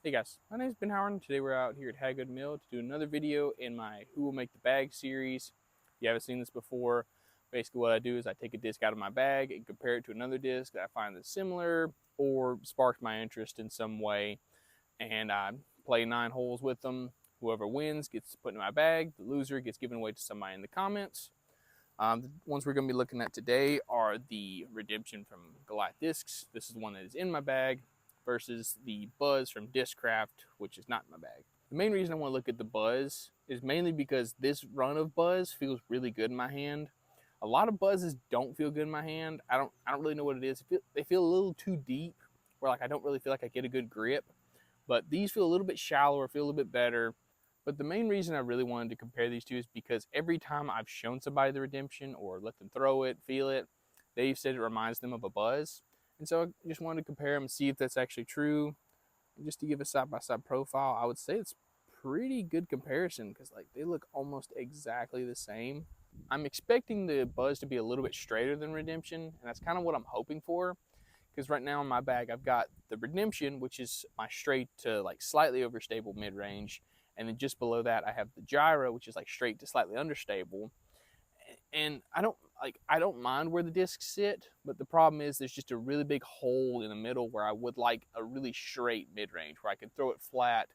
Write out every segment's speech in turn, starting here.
Hey guys, my name is Ben Howard, and today we're out here at Haggood Mill to do another video in my Who Will Make the Bag series. If you haven't seen this before, basically what I do is I take a disc out of my bag and compare it to another disc that I find that's similar or sparks my interest in some way, and I play 9 holes with them. Whoever wins gets put in my bag. The loser gets given away to somebody in the comments. The ones we're going to be looking at today are the Redemption from Goliath discs. This is the one that is in my bag, versus the Buzzz from Discraft, which is not in my bag. The main reason I want to look at the Buzzz is mainly because this run of Buzzz feels really good in my hand. A lot of Buzzes don't feel good in my hand. I don't really know what it is. They feel a little too deep, where like I don't really feel like I get a good grip. But these feel a little bit shallower, feel a little bit better. But the main reason I really wanted to compare these two is because every time I've shown somebody the Redemption or let them throw it, feel it, they've said it reminds them of a Buzzz. And so I just wanted to compare them and see if that's actually true. And just to give a side-by-side profile, I would say it's pretty good comparison because like they look almost exactly the same. I'm expecting the Buzzz to be a little bit straighter than Redemption, and that's kind of what I'm hoping for. Because right now in my bag, I've got the Redemption, which is my straight to like slightly overstable mid-range. And then just below that, I have the Gyro, which is like straight to slightly understable. And I don't mind where the discs sit, but the problem is there's just a really big hole in the middle where I would like a really straight mid-range where I can throw it flat,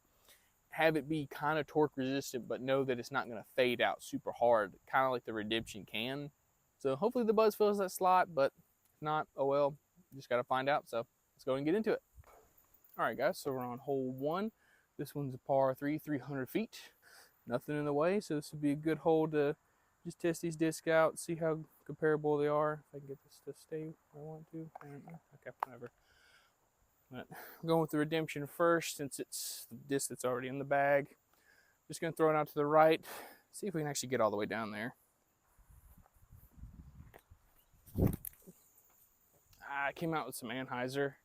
have it be kind of torque resistant, but know that it's not going to fade out super hard, kind of like the Redemption can. So hopefully the Buzzz fills that slot, but if not, oh well, just got to find out. So let's go and get into it. All right, guys, so we're on hole 1. This one's a par 3, 300 feet. Nothing in the way, so this would be a good hole to just test these discs out, see how comparable they are. If I can get this to stay where I want to. Okay, whatever. But I'm going with the Redemption first, since it's the disc that's already in the bag. Just going to throw it out to the right, see if we can actually get all the way down there. I came out with some Anheuser.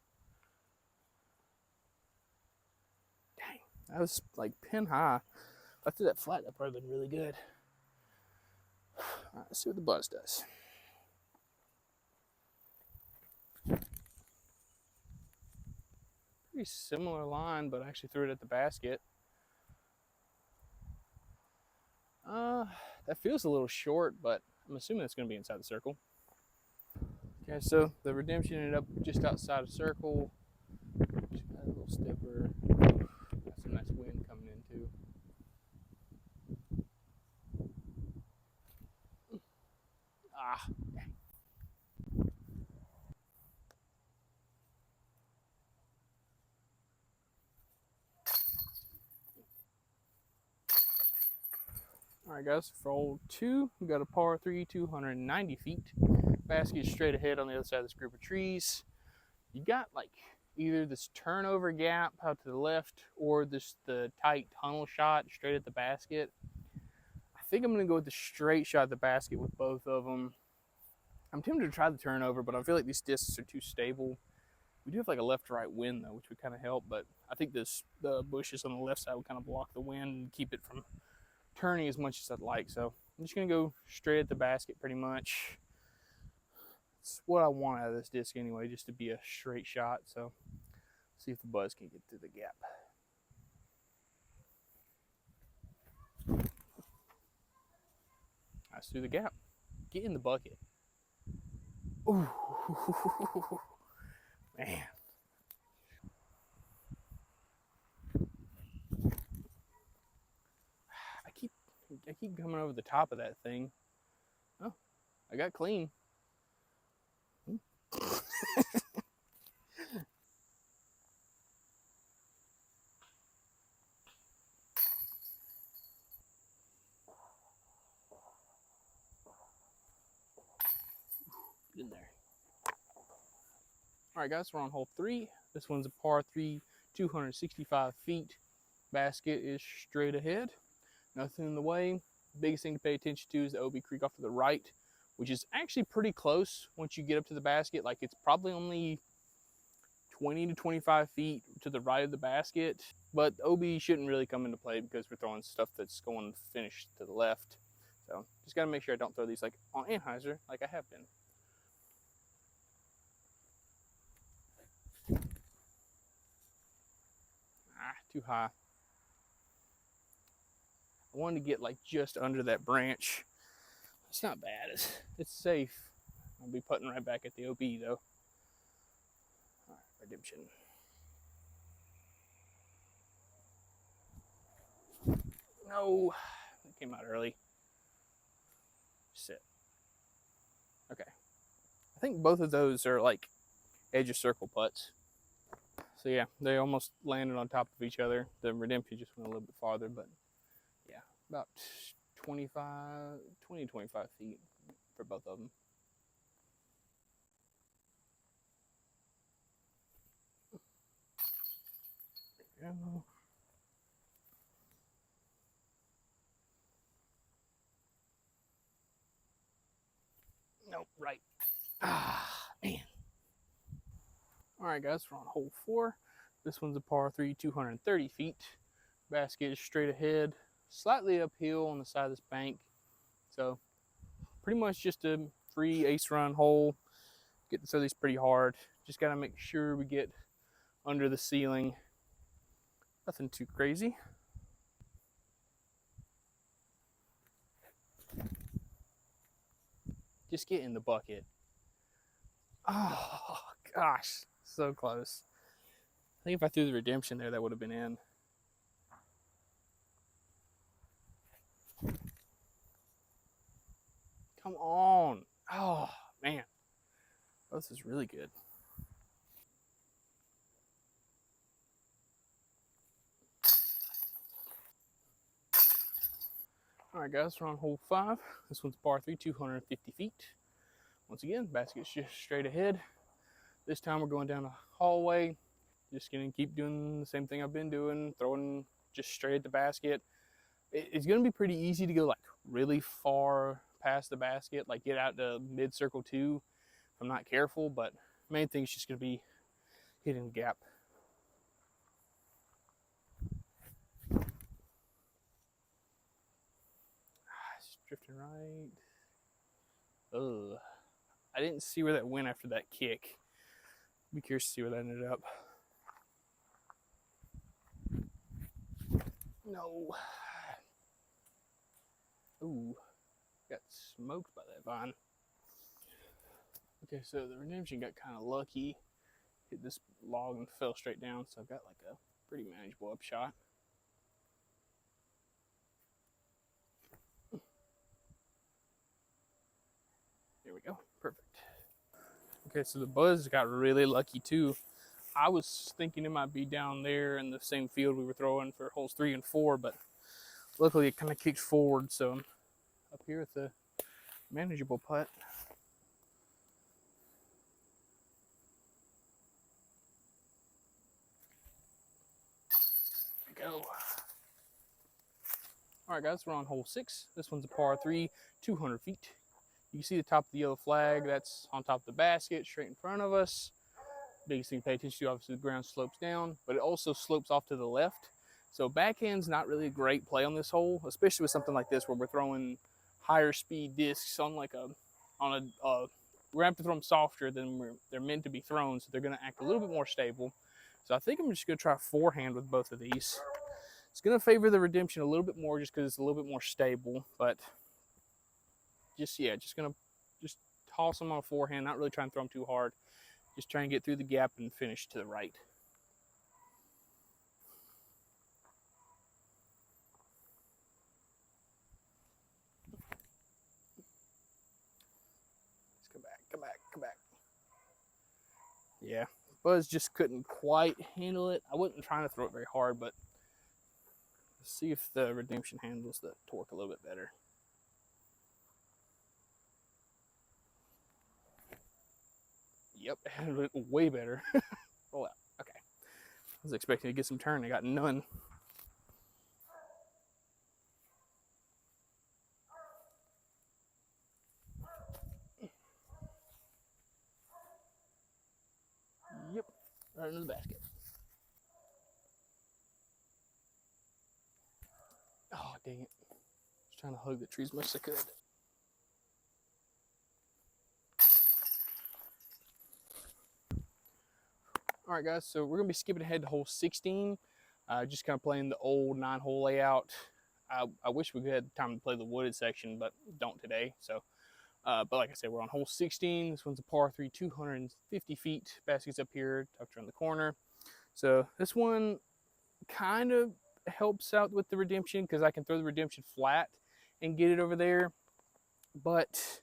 Dang, that was like pin high. If I threw that flat, that probably would have been really good. All right, let's see what the Buzzz does. Pretty similar line, but I actually threw it at the basket. That feels a little short, but I'm assuming it's going to be inside the circle. Okay, so the Redemption ended up just outside of circle. Just got a little stipper. Got some nice wind coming in too. Dang. All right, guys, for hole 2, we got a par 3, 290 feet. Basket straight ahead on the other side of this group of trees. You got like either this turnover gap out to the left or the tight tunnel shot straight at the basket. I think I'm going to go with the straight shot at the basket with both of them. I'm tempted to try the turnover, but I feel like these discs are too stable. We do have like a left-to-right wind though, which would kind of help, but I think the bushes on the left side would kind of block the wind and keep it from turning as much as I'd like. So I'm just going to go straight at the basket pretty much. It's what I want out of this disc anyway, just to be a straight shot. So see if the Buzzz can get through the gap. That's through the gap. Get in the bucket. Ooh, man. I keep coming over the top of that thing. Oh, I got clean. Get in there. All right, guys, we're on hole 3. This one's a par 3, 265 feet. Basket is straight ahead. Nothing in the way. Biggest thing to pay attention to is the OB creek off to the right, which is actually pretty close once you get up to the basket. Like it's probably only 20 to 25 feet to the right of the basket, but OB shouldn't really come into play because we're throwing stuff that's going to finish to the left. So just got to make sure I don't throw these like on Anheuser like I have been. too high. I wanted to get like just under that branch. It's not bad. It's safe. I'll be putting right back at the OB though. All right, redemption. No, it came out early. Sit. Okay. I think both of those are like edge of circle putts. So yeah, they almost landed on top of each other. The redemption just went a little bit farther, but yeah, about 20 to 25 feet for both of them. There we go. Nope, right. Ah, man. All right, guys, we're on hole 4. This one's a par 3, 230 feet. Basket is straight ahead, slightly uphill on the side of this bank. So pretty much just a free ace run hole. Getting through these pretty hard. Just got to make sure we get under the ceiling. Nothing too crazy. Just get in the bucket. Oh, gosh. So close. I think if I threw the redemption there, that would have been in. Come on. Oh, man. Oh, this is really good. All right, guys, we're on hole 5. This one's par 3, 250 feet. Once again, basket's just straight ahead. This time we're going down a hallway. Just gonna keep doing the same thing I've been doing, throwing just straight at the basket. It's gonna be pretty easy to go like really far past the basket, like get out to mid circle 2 if I'm not careful, but main thing is just gonna be hitting the gap. It's drifting right. Ugh. I didn't see where that went after that kick. Be curious to see where that ended up. No. Ooh, got smoked by that vine. Okay, so the redemption got kind of lucky. Hit this log and fell straight down, so I've got like a pretty manageable upshot. There we go, perfect. Okay, so the Buzz got really lucky too. I was thinking it might be down there in the same field we were throwing for holes 3 and 4, but luckily it kind of kicked forward, so I'm up here with the manageable putt. There we go. All right, guys, we're on hole 6. This one's a par 3, 200 feet. You can see the top of the yellow flag. That's on top of the basket, straight in front of us. Biggest thing to pay attention to, obviously, the ground slopes down, but it also slopes off to the left. So backhand's not really a great play on this hole, especially with something like this where we're throwing higher speed discs on like we're gonna have to throw them softer than they're meant to be thrown, so they're gonna act a little bit more stable. So I think I'm just gonna try forehand with both of these. It's gonna favor the redemption a little bit more just because it's a little bit more stable, but just gonna toss them on a forehand, not really trying to throw them too hard. Just trying to get through the gap and finish to the right. Let's come back. Yeah, Buzz just couldn't quite handle it. I wasn't trying to throw it very hard, but let's see if the redemption handles the torque a little bit better. Yep, handled it way better. Roll out. Okay. I was expecting to get some turn. I got none. Yep, right into the basket. Oh, dang it. Just trying to hug the tree as much as I could. All right, guys, so we're going to be skipping ahead to hole 16. Just kind of playing the old 9-hole layout. I wish we had time to play the wooded section, but don't today. So, but like I said, we're on hole 16. This one's a par 3, 250 feet. Basket's up here, tucked around the corner. So this one kind of helps out with the redemption because I can throw the redemption flat and get it over there. But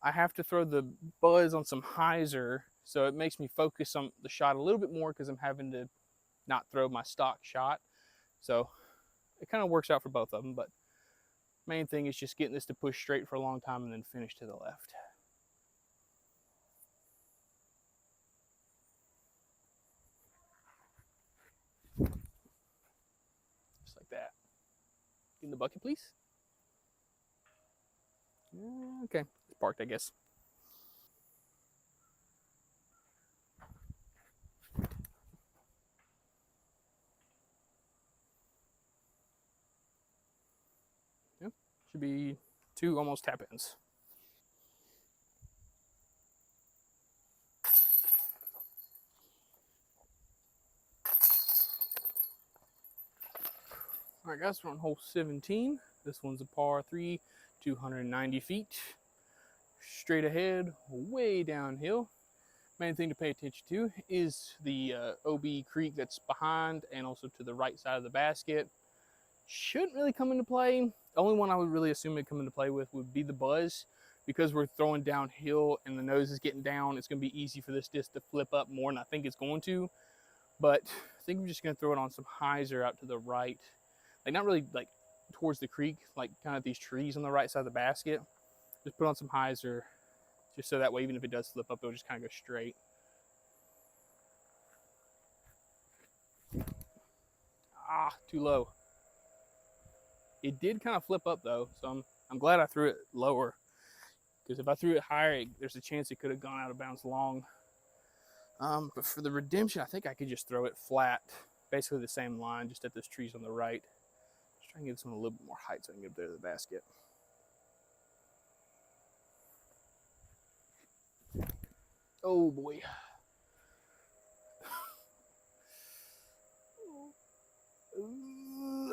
I have to throw the Buzzz on some hyzer, so it makes me focus on the shot a little bit more because I'm having to not throw my stock shot. So it kind of works out for both of them, but main thing is just getting this to push straight for a long time and then finish to the left. Just like that. In the bucket, please. Okay, it's parked, I guess. Yep, should be 2 almost tap ins. All right, guys, we're on hole 17. This one's a par 3, 290 feet. Straight ahead, way downhill. Main thing to pay attention to is the OB creek that's behind and also to the right side of the basket. Shouldn't really come into play. The only one I would really assume it'd come into play with would be the Buzzz. Because we're throwing downhill and the nose is getting down, it's going to be easy for this disc to flip up more than I think it's going to. But I think I'm just going to throw it on some hyzer out to the right. Like, not really like towards the creek, like kind of these trees on the right side of the basket. Just put on some hyzer, just so that way, even if it does flip up, it'll just kind of go straight. Ah, too low. It did kind of flip up though, so I'm glad I threw it lower. Because if I threw it higher, there's a chance it could have gone out of bounds long. But for the redemption, I think I could just throw it flat, basically the same line, just at those trees on the right. Just try and give this one a little bit more height so I can get up there to the basket. Oh boy.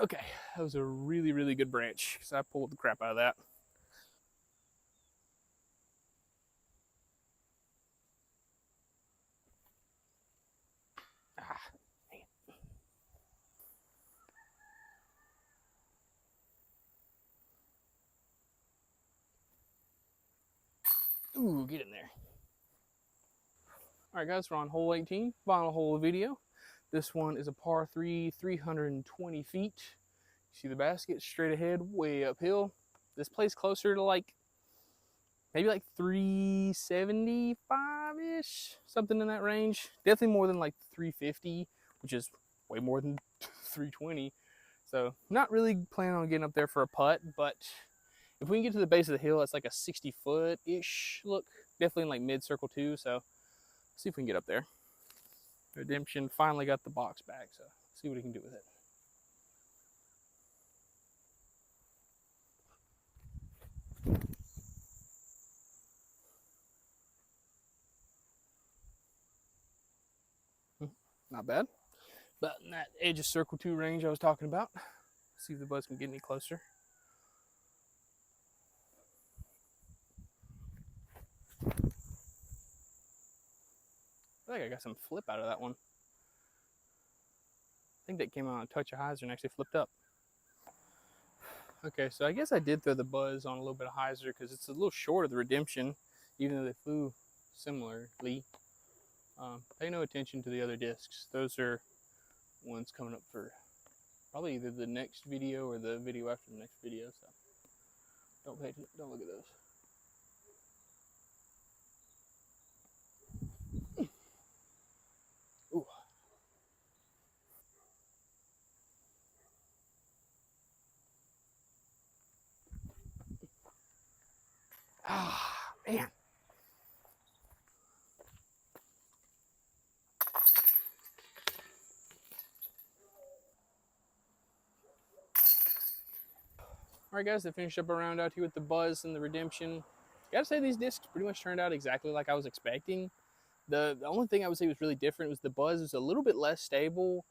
Okay, that was a really, really good branch because I pulled the crap out of that. Ooh, get in there. All right, guys, we're on hole 18, final hole of the video. This one is a par 3, 320 feet. You see the basket straight ahead, way uphill. This plays closer to like, maybe like 375-ish, something in that range. Definitely more than like 350, which is way more than 320. So not really planning on getting up there for a putt, but if we can get to the base of the hill, it's like a 60-foot-ish look. Definitely in like mid-circle too, so let's see if we can get up there. Redemption finally got the box back, so let's see what he can do with it. Not bad. But in that edge of circle 2 range I was talking about. Let's see if the Buzzz can get any closer. I think I got some flip out of that one. I think that came out on a touch of hyzer and actually flipped up. Okay, so I guess I did throw the Buzzz on a little bit of hyzer because it's a little short of the redemption, even though they flew similarly. Pay no attention to the other discs. Those are ones coming up for probably either the next video or the video after the next video. So don't look at those. Ooh. Ah, man. All right, guys, I finished up a round out here with the Buzzz and the redemption. Gotta say, these discs pretty much turned out exactly like I was expecting. The only thing I would say was really different was the Buzzz was a little bit less stable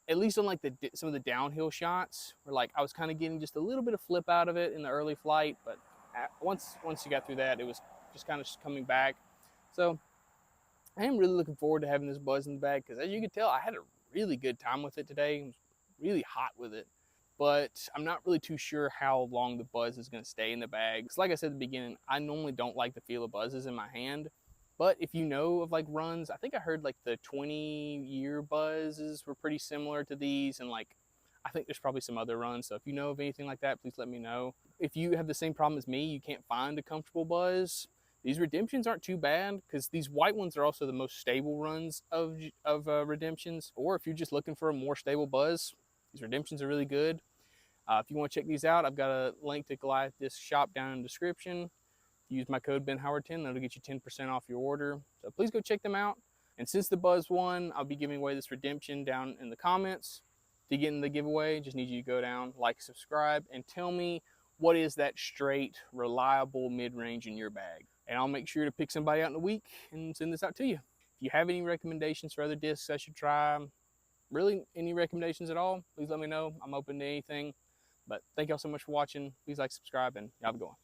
at least on like some of the downhill shots, where like I was kind of getting just a little bit of flip out of it in the early flight, but once you got through that, it was just kind of coming back. So I am really looking forward to having this Buzzz in the bag, because as you can tell, I had a really good time with it today. It was really hot with it, but I'm not really too sure how long the Buzzz is going to stay in the bag. Because like I said at the beginning, I normally don't like the feel of Buzzes in my hand. But if you know of like runs, I think I heard like the 20-year Buzzes were pretty similar to these, and like I think there's probably some other runs. So if you know of anything like that, please let me know. If you have the same problem as me, you can't find a comfortable Buzzz, these Redemptions aren't too bad, because these white ones are also the most stable runs of Redemptions. Or if you're just looking for a more stable Buzzz, these Redemptions are really good. If you want to check these out, I've got a link to Goliath Disc Shop down in the description. Use my code BenHoward10, that'll get you 10% off your order. So please go check them out. And since the Buzzz won, I'll be giving away this Redemption down in the comments. To get in the giveaway, just need you to go down, like, subscribe, and tell me what is that straight, reliable mid-range in your bag. And I'll make sure to pick somebody out in a week and send this out to you. If you have any recommendations for other discs I should try, really any recommendations at all, please let me know. I'm open to anything. But thank y'all so much for watching. Please like, subscribe, and y'all have a good one.